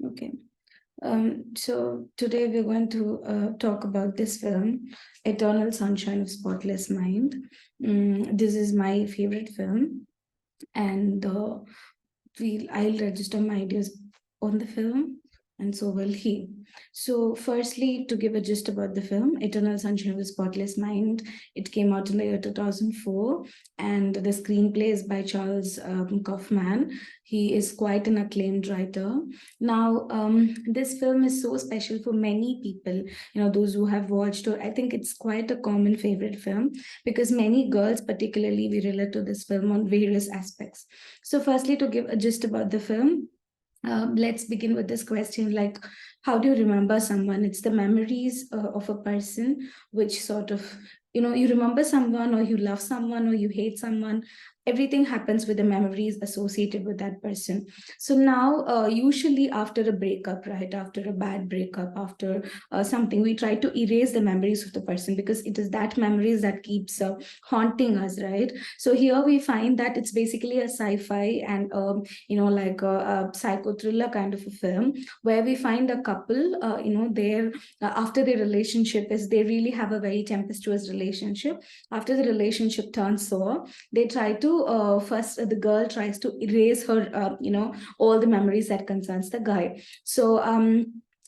Okay. So today we're going to talk about this film, Eternal Sunshine of Spotless Mind. This is my favorite film, and I'll register my ideas on the film, and so will he. So, firstly, to give a gist about the film, Eternal Sunshine of the Spotless Mind, it came out in the year 2004, and the screenplay is by Charles Kaufman. He is quite an acclaimed writer. Now, this film is so special for many people, those who have watched, or I think it's quite a common favorite film because many girls, particularly, we relate to this film on various aspects. So, firstly, to give a gist about the film, let's begin with this question like, how do you remember someone? It's the memories of a person which sort of, you remember someone, or you love someone, or you hate someone. Everything happens with the memories associated with that person. So now, usually after a breakup, right, after a bad breakup, after something, we try to erase the memories of the person because it is that memories that keeps haunting us, right? So here we find that it's basically a sci-fi and like a psycho thriller kind of a film where we find a couple, they're after their relationship is they really have a very tempestuous relationship. After the relationship turns sour, they try to first the girl tries to erase her, all the memories that concerns the guy. So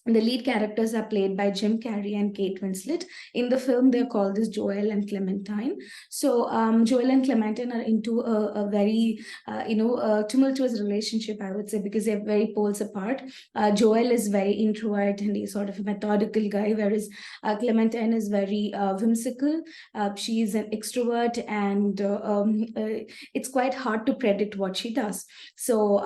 the lead characters are played by Jim Carrey and Kate Winslet. In the film, they're called as Joel and Clementine. So Joel and Clementine are into a very, tumultuous relationship, I would say, because they're very poles apart. Joel is very introvert and he's sort of a methodical guy, whereas Clementine is very whimsical. She's an extrovert, and it's quite hard to predict what she does. So,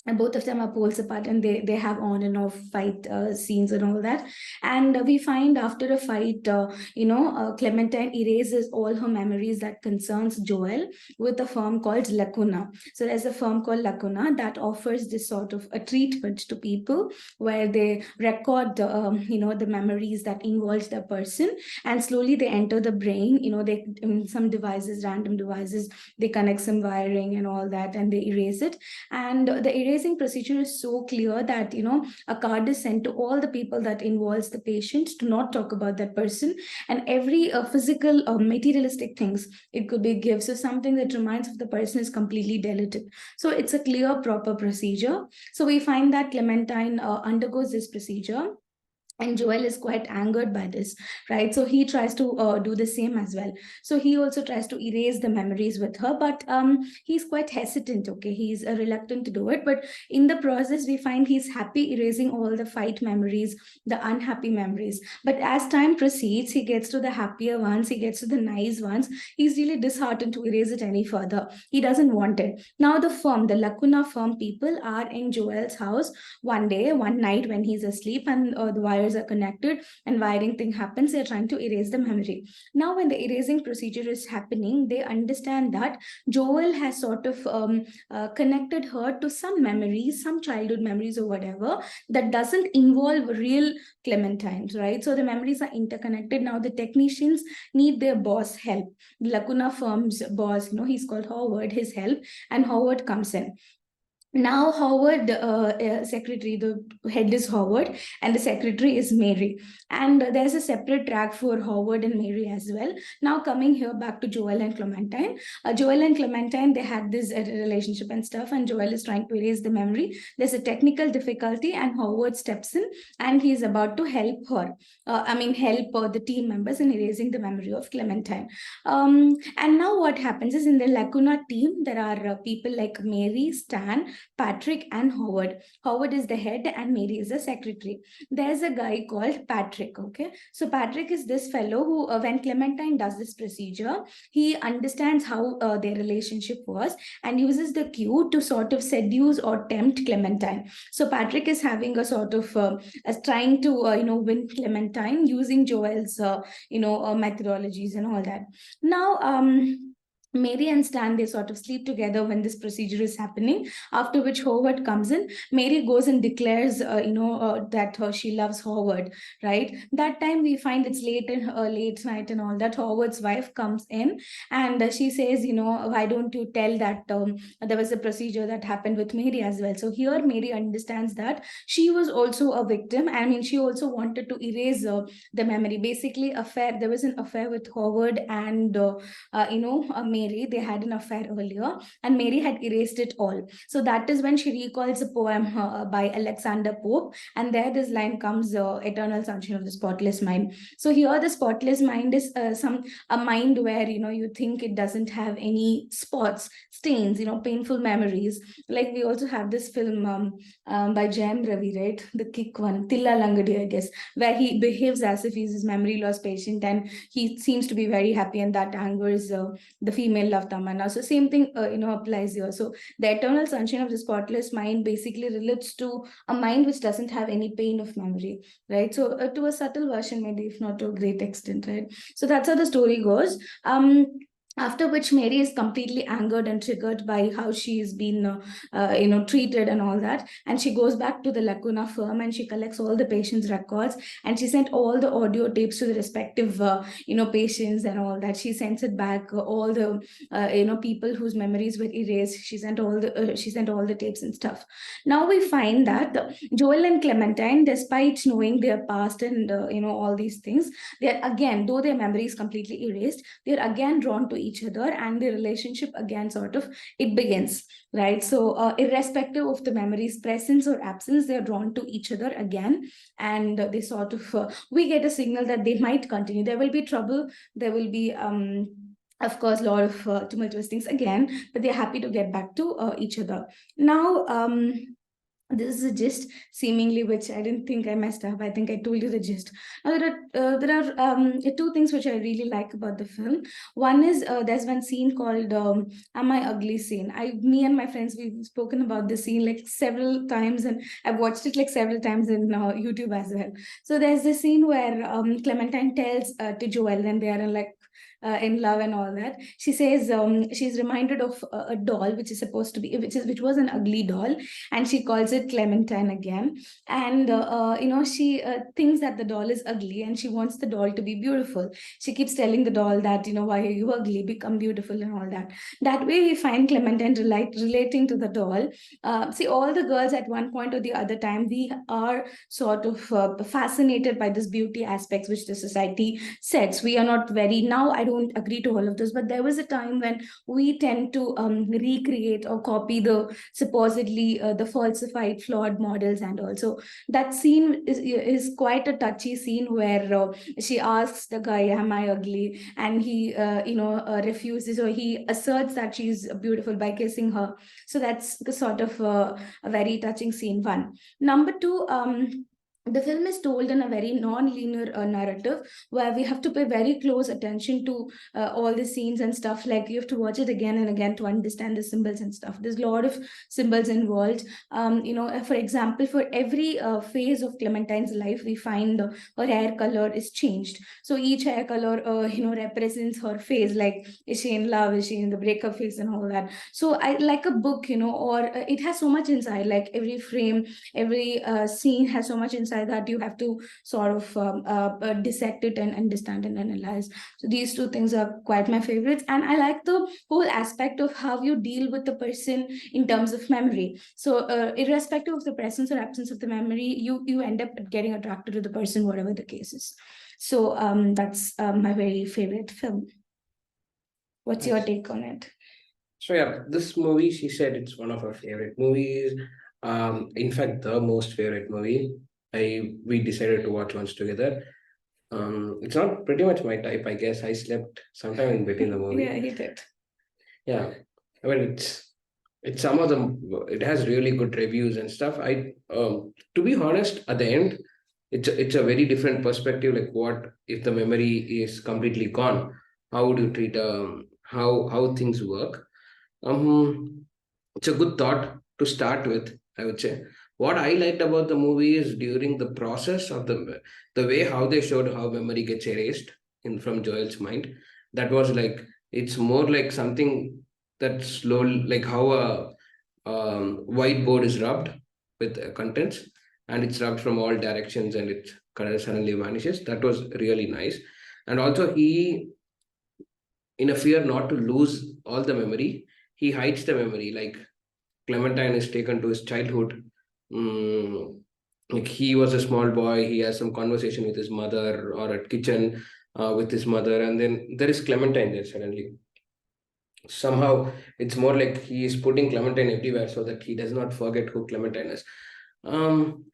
and both of them are poles apart, and they have on and off fight scenes and all that. And we find after a fight, Clementine erases all her memories that concerns Joel with a firm called Lacuna. So there's a firm called Lacuna that offers this sort of a treatment to people where they record the memories that involves the person, and slowly they enter the brain. They some devices, random devices, they connect some wiring and all that, and they erase it. And the erasing procedure is so clear that a card is sent to all the people that involves the patient to not talk about that person, and every physical or materialistic things, it could be gifts or something that reminds of the person, is completely deleted. So it's a clear proper procedure. So we find that Clementine undergoes this procedure, and Joel is quite angered by this, right? So he tries to do the same as well. So he also tries to erase the memories with her, but he's quite hesitant. Okay, he's reluctant to do it, but in the process we find he's happy erasing all the fight memories, the unhappy memories. But as time proceeds, he gets to the happier ones, he gets to the nice ones. He's really disheartened to erase it any further. He doesn't want it. Now the Lacuna firm people are in Joel's house one night when he's asleep, and the wires are connected, and wiring thing happens. They're trying to erase the memory. Now when the erasing procedure is happening, they understand that Joel has sort of connected her to some memories, some childhood memories or whatever, that doesn't involve real Clementines, right? So the memories are interconnected. Now the technicians need their boss help. Lacuna firm's boss, he's called Howard, his help, and Howard comes in. Now Howard, secretary, the head is Howard and the secretary is Mary, and there's a separate track for Howard and Mary as well. Now coming here back to Joel and Clementine. Joel and Clementine, they had this relationship and stuff, and Joel is trying to erase the memory. There's a technical difficulty, and Howard steps in, and he's about to help her, help the team members in erasing the memory of Clementine. And now what happens is, in the Lacuna team there are people like Mary, Stan, Patrick, and Howard. Howard is the head and Mary is the secretary. There's a guy called Patrick. Okay, so Patrick is this fellow who, when Clementine does this procedure, he understands how their relationship was and uses the cue to sort of seduce or tempt Clementine. So Patrick is having a sort of as trying to win Clementine using Joel's methodologies and all that. Now Mary and Stan, they sort of sleep together when this procedure is happening. After which Howard comes in. Mary goes and declares, that she loves Howard. Right. That time we find it's late night and all that. Howard's wife comes in and she says, why don't you tell that there was a procedure that happened with Mary as well. So here Mary understands that she was also a victim. I mean, she also wanted to erase the memory. Basically, affair. There was an affair with Howard and Mary. They had an affair earlier, and Mary had erased it all. So that is when she recalls a poem by Alexander Pope, and there this line comes: "Eternal sunshine of the spotless mind." So here, the spotless mind is a mind where you think it doesn't have any spots, stains, painful memories. Like we also have this film by Jam Ravi, right? The kick one, Tilla Langadi, I guess, where he behaves as if he's his memory loss patient and he seems to be very happy, and that angers the female love tamanna. So same thing applies here. So the eternal sunshine of the spotless mind basically relates to a mind which doesn't have any pain of memory, right? So to a subtle version, maybe, if not to a great extent, right? So that's how the story goes. After which Mary is completely angered and triggered by how she's been treated and all that, and she goes back to the Lacuna firm and she collects all the patients records, and she sent all the audio tapes to the respective patients and all that. She sends it back, all the people whose memories were erased. She sent all the tapes and stuff. Now we find that Joel and Clementine, despite knowing their past and all these things, they're again, though their memory is completely erased, they're again drawn to each other, and the relationship again sort of it begins, right? So irrespective of the memory's presence or absence, they're drawn to each other again, and they sort of we get a signal that they might continue. There will be trouble, there will be of course a lot of tumultuous things again, but they're happy to get back to each other. Now this is a gist, seemingly, which I didn't think I messed up. I think I told you the gist. Now there are two things which I really like about the film. One is there's one scene called "Am I Ugly?" scene. Me and my friends, we've spoken about this scene like several times, and I've watched it like several times in YouTube as well. So there's this scene where Clementine tells to Joel, and they are in love and all that. She says she's reminded of a doll which is supposed to be which was an ugly doll, and she calls it Clementine again. And she thinks that the doll is ugly, and she wants the doll to be beautiful. She keeps telling the doll that, why are you ugly, become beautiful and all that. That way we find Clementine relating to the doll. See, all the girls at one point or the other time, we are sort of fascinated by this beauty aspects which the society sets. We are not very, now I don't agree to all of this, but there was a time when we tend to recreate or copy the supposedly the falsified, flawed models. And also that scene is quite a touchy scene where she asks the guy, "Am I ugly?" And he refuses, or he asserts that she's beautiful by kissing her. So that's the sort of a very touching scene. One. Number two, the film is told in a very non-linear narrative, where we have to pay very close attention to all the scenes and stuff. Like, you have to watch it again and again to understand the symbols and stuff. There's a lot of symbols involved. For example, for every phase of Clementine's life, we find her hair color is changed. So each hair color represents her phase. Like, is she in love, is she in the breakup phase, and all that. So I like a book, or it has so much inside. Like, every frame, every scene has so much inside that you have to sort of dissect it and understand and analyze. So these two things are quite my favorites. And I like the whole aspect of how you deal with the person in terms of memory. So irrespective of the presence or absence of the memory, you end up getting attracted to the person, whatever the case is. So that's my very favorite film. What's your take on it? So yeah, this movie, she said it's one of her favorite movies. In fact, the most favorite movie. We decided to watch once together. It's not pretty much my type, I guess. I slept sometime in between the movie. Yeah, he did. Yeah, I mean it's some of them. It has really good reviews and stuff. To be honest, at the end, it's a very different perspective. Like, what if the memory is completely gone? How would you treat how things work? It's a good thought to start with, I would say. What I liked about the movie is during the process of the way how they showed how memory gets erased in from Joel's mind. That was like It's more like something that's slow, like how a whiteboard is rubbed with contents, and it's rubbed from all directions, and it kind of suddenly vanishes. That was really nice. And also, he, in a fear not to lose all the memory, he hides the memory. Like Clementine is taken to his childhood. Mm, like he was a small boy, he has some conversation with his mother or at kitchen with his mother, and then there is Clementine there suddenly. Somehow it's more like he is putting Clementine everywhere so that he does not forget who Clementine is. Um,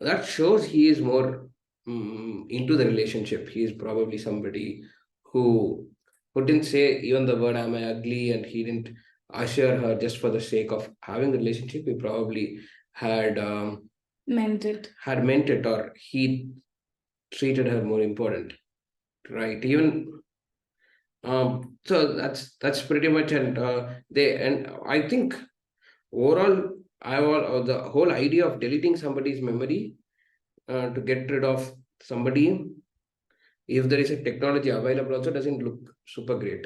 that shows he is more into the relationship. He is probably somebody who who didn't say even the word "am I ugly," and he didn't assure her just for the sake of having the relationship. He probably had Meant it. had meant it, or he treated her more important, right? Even so that's pretty much. And they, and I think overall, the whole idea of deleting somebody's memory to get rid of somebody, if there is a technology available, also doesn't look super great.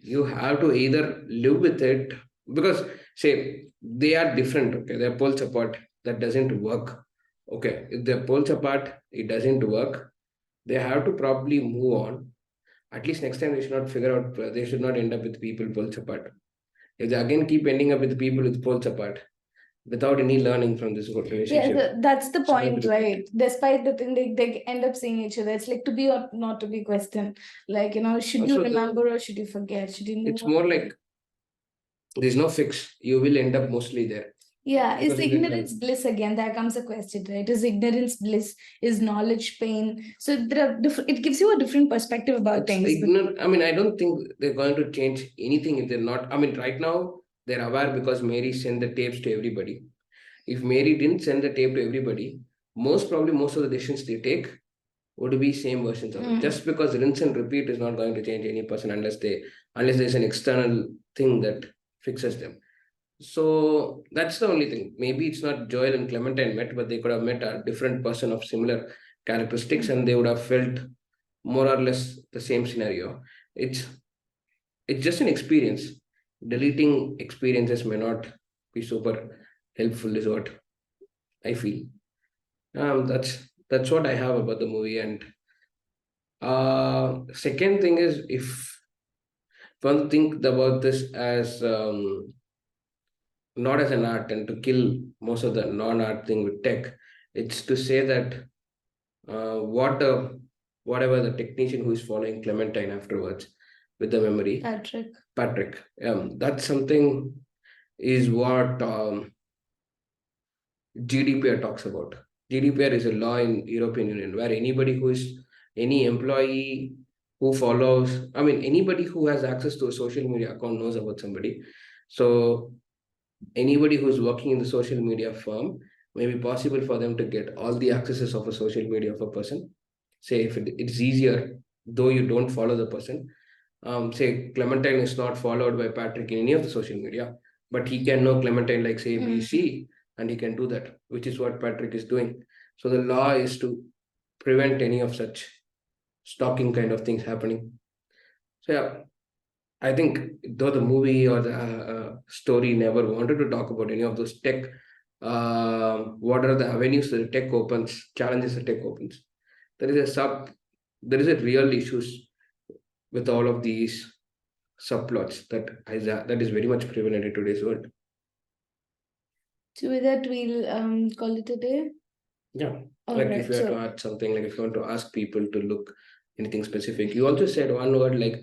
You have to either live with it, because say they are different. Okay, they're poles apart. That doesn't work. Okay, if they're poles apart, it doesn't work. They have to probably move on. At least next time they should not figure out. They should not end up with people poles apart. If they again keep ending up with people with poles apart, without any learning from this whole Yeah, relationship. that's the It's going to point, be right? Despite the thing, they end up seeing each other. It's like to be or not to be question. Like, should you also remember or should you forget? Should you it's know? more like there's no fix. You will end up mostly there Yeah, is because of the ignorance time. bliss again? There comes a question, right? Is ignorance bliss? Is knowledge pain? So there are it gives you a different perspective about It's things. ignorant. I mean, I don't think they're going to change anything if they're not. I mean, right now they're aware because Mary sent the tapes to everybody. If Mary didn't send the tape to everybody, most probably most of the decisions they take would be same versions of it. Just because rinse and repeat is not going to change any person unless there's an external thing that fixes them. So that's the only thing. Maybe it's not Joel and Clementine met, but they could have met a different person of similar characteristics, and they would have felt more or less the same scenario. It's it's just an experience. Deleting experiences may not be super helpful, is what I feel. That's what I have about the movie. And second thing is, if one think about this as not as an art and to kill most of the non-art thing with tech, it's to say that what whatever the technician who is following Clementine afterwards with the memory, Patrick, that's something is what GDPR talks about. GDPR is a law in European Union where anybody who is any employee who follows, I mean, anybody who has access to a social media account knows about somebody. So anybody who's working in the social media firm, may be possible for them to get all the accesses of a social media of a person. Say if it's easier, though you don't follow the person. Say Clementine is not followed by Patrick in any of the social media, but he can know Clementine like say BC, and he can do that, which is what Patrick is doing. So the law is to prevent any of such stalking kind of things happening. So yeah, I think though the movie or the story never wanted to talk about any of those tech, what are the avenues that the tech opens, challenges the tech opens. There is a there is a real issues with all of these subplots that is very much prevalent in today's world. So with that, we'll call it a day. Yeah, All like right, if you have to add something, like if you want to ask people to look anything specific, you also said one word like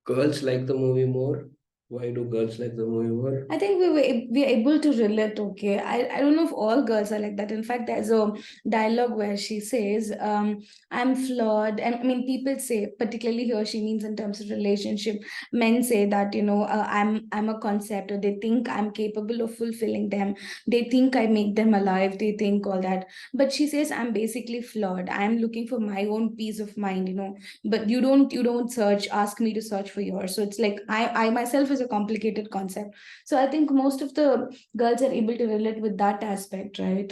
girls like the movie more. Why do girls like the movie more? I think we're able to relate. Okay, I don't know if all girls are like that. In fact, there's a dialogue where she says, "I'm flawed," and I mean, people say, particularly here, she means in terms of relationship. Men say that I'm a concept, or they think I'm capable of fulfilling them. They think I make them alive. They think all that. But she says, "I'm basically flawed. I'm looking for my own peace of mind." But you don't ask me to search for yours. So it's like I myself is is a complicated concept. So I think most of the girls are able to relate with that aspect, right?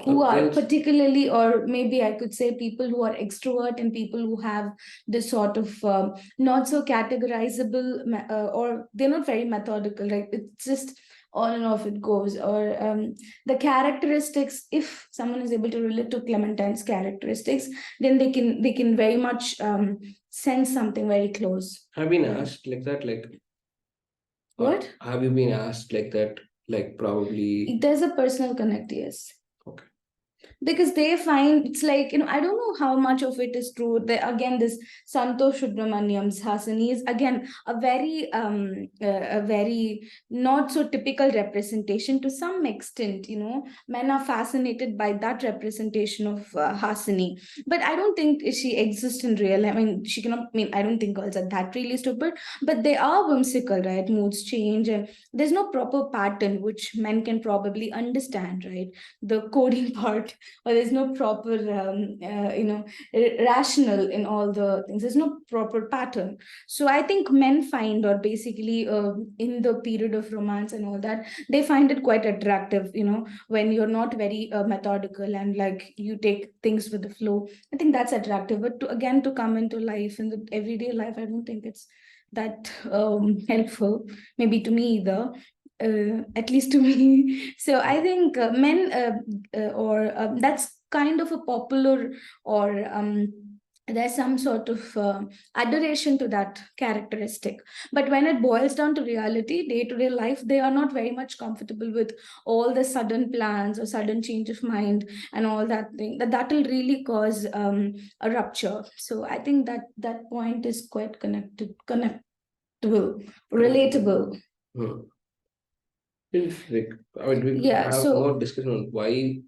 Who are Girls, particularly, or maybe I could say people who are extrovert and people who have this sort of not so categorizable, or they're not very methodical, right? It's just on and off it goes. Or the characteristics, if someone is able to relate to Clementine's characteristics, then they can very much sense something very close. have been asked like that, like What? have you been asked like that, like probably? There's a personal connect, yes. Okay. Because they find it's like, I don't know how much of it is true. Again, this Santosh Subramaniam's Hasani is again a very not so typical representation to some extent. Men are fascinated by that representation of Hasani, but I don't think she exists in real. I mean, she cannot. I mean, I don't think girls are that really stupid, but they are whimsical, right? Moods change, and there's no proper pattern which men can probably understand, right? The coding part, or there's no proper rational in all the things. There's no proper pattern. So I think men find, or basically in the period of romance and all that, they find it quite attractive, when you're not very methodical and like you take things with the flow. I think that's attractive. But to come into life, in the everyday life, I don't think it's that helpful, maybe to me either. At least to me. So I think men, or that's kind of a popular, or there's some sort of adoration to that characteristic. But when it boils down to reality, day to day life, they are not very much comfortable with all the sudden plans or sudden change of mind and all that thing. That will really cause a rupture. So I think that point is quite connectable, relatable. Hmm. Like, I mean, we Yeah, have so more discussion on why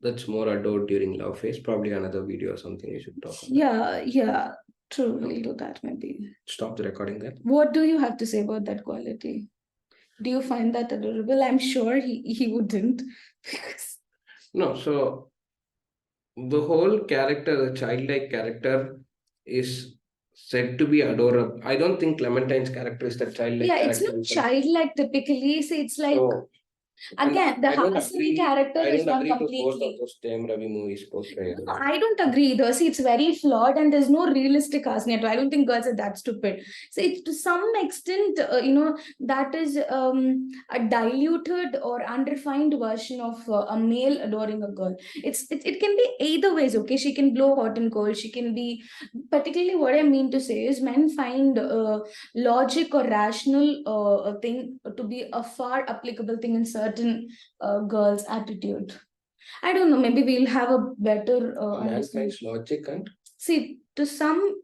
that's more adored during love phase. Probably another video or something we should talk about. yeah, true. We'll do that maybe. Stop the recording then. What do you have to say about that quality? Do you find that adorable? I'm sure he wouldn't. No, so the whole character, the childlike character, is said to be adorable. I don't think Clementine's character is that childlike Yeah, it's character. not childlike typically. See, it's like, So, again, the I don't Hasini agree. character I is don't not agree to both of completely. those Tem Ravi movies portrayed. No, I don't agree though. See, it's very flawed and there's no realistic Hasni at all. I don't think girls are that stupid. So it's to some extent, that is a diluted or unrefined version of a male adoring a girl. It can be either ways, okay? She can blow hot and cold. She can be, particularly what I mean to say is men find logic or rational thing to be a far applicable thing in certain girls' attitude. I don't know. Maybe we'll have a better Man understanding. finds logic and See, to some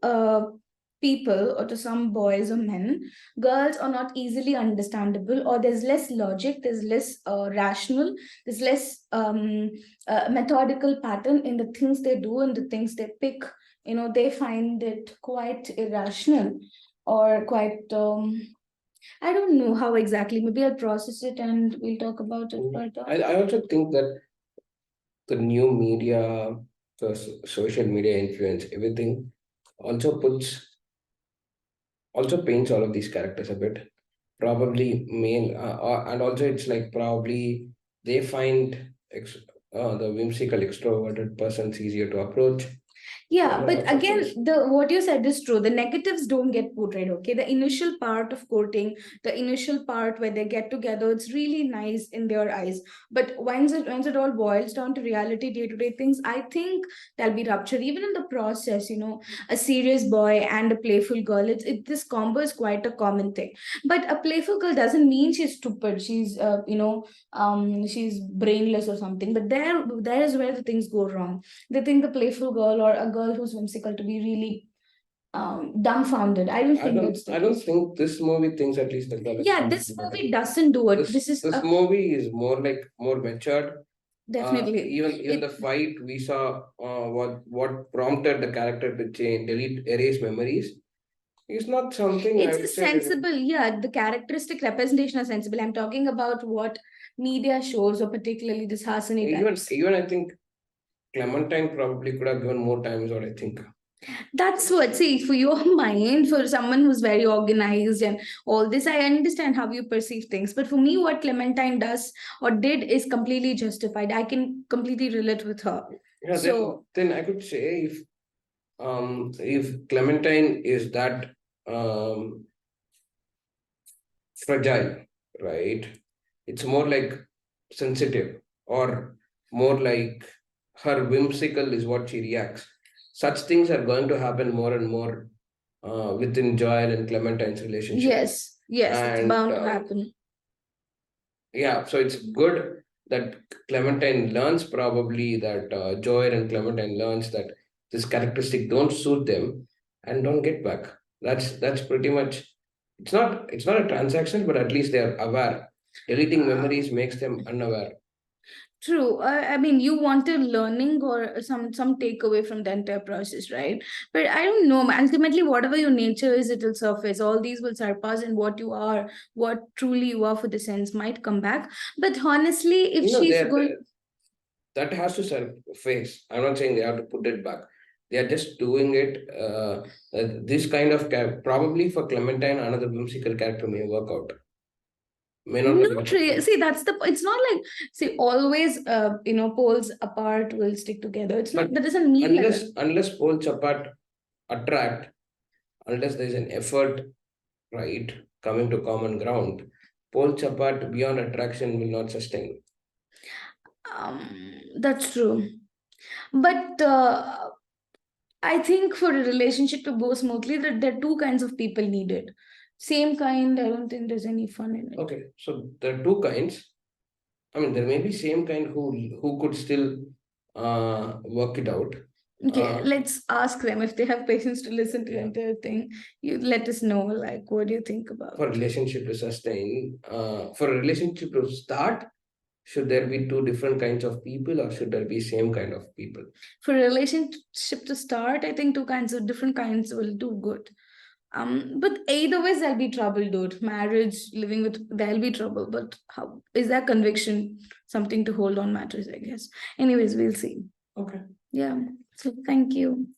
people, or to some boys or men, girls are not easily understandable, or there's less logic, there's less rational, there's less methodical pattern in the things they do and the things they pick. They find it quite irrational, or quite. I don't know how exactly. Maybe I'll process it and we'll talk about it further. I also think that the new media, the social media influence, everything also paints all of these characters a bit. Probably male, and also it's like probably they find the whimsical extroverted persons easier to approach. Yeah, but again, the what you said is true. The negatives don't get portrayed. Okay, the initial part of courting, the initial part where they get together, it's really nice in their eyes. But once it all boils down to reality, day to day things, I think there'll be rupture even in the process. A serious boy and a playful girl. This combo is quite a common thing. But a playful girl doesn't mean she's stupid. She's brainless or something. But there is where the things go wrong. They think the playful girl or a girl who's whimsical to be really dumbfounded. I don't think this movie thinks at least the girl. Yeah, this movie doesn't do it. This movie is more matured. Definitely. Even the fight we saw, what prompted the character to change, erase memories. It's not something. It's sensible. Yeah, the characteristic representation is sensible. I'm talking about what media shows, or particularly this Hasani types. Even I think Clementine probably could have given more time, is what I think. That's what, see, for your mind, for someone who's very organized and all this, I understand how you perceive things. But for me, what Clementine does or did is completely justified. I can completely relate with her. Yeah, So, then I could say if Clementine is that fragile, right? It's more like sensitive, or more like her whimsical is what she reacts. Such things are going to happen more and more within Joel and Clementine's relationship. yes, it's And bound to happen. yeah, so it's good that Clementine learns, probably that Joel and Clementine learns that this characteristic don't suit them and don't get back. That's pretty much, it's not a transaction, but at least they are aware. Deleting memories makes them unaware. True. I mean, you wanted learning or some takeaway from the entire process, right? But I don't know. Ultimately, whatever your nature is, it will surface. All these will surpass, and what you are, what truly you are for the sense, might come back. But honestly, if You know, she's going, that has to surface. I'm not saying they have to put it back. They are just doing it. This kind of probably for Clementine, another whimsical character may work out. May not work not out. really. See, that's the. It's not like, see, always poles apart will stick together. It's But not. That doesn't mean like unless poles apart attract, unless there is an effort, right, coming to common ground, poles apart beyond attraction will not sustain. that's true. But I think for a relationship to go smoothly, that there are two kinds of people needed. Same kind, I don't think there's any fun in it. Okay, so there are two kinds. I mean, there may be same kind who could still work it out. Okay, let's ask them if they have patience to listen to the entire thing. You let us know, like, what do you think about For relationship to sustain, for a relationship to start, should there be two different kinds of people, or should there be same kind of people? For a relationship to start, I think two kinds of different kinds will do good. But either ways there'll be trouble, dude. Marriage, living with, there'll be trouble. But how is that conviction something to hold on matters, I guess. Anyways, we'll see. Okay. Yeah. So thank you.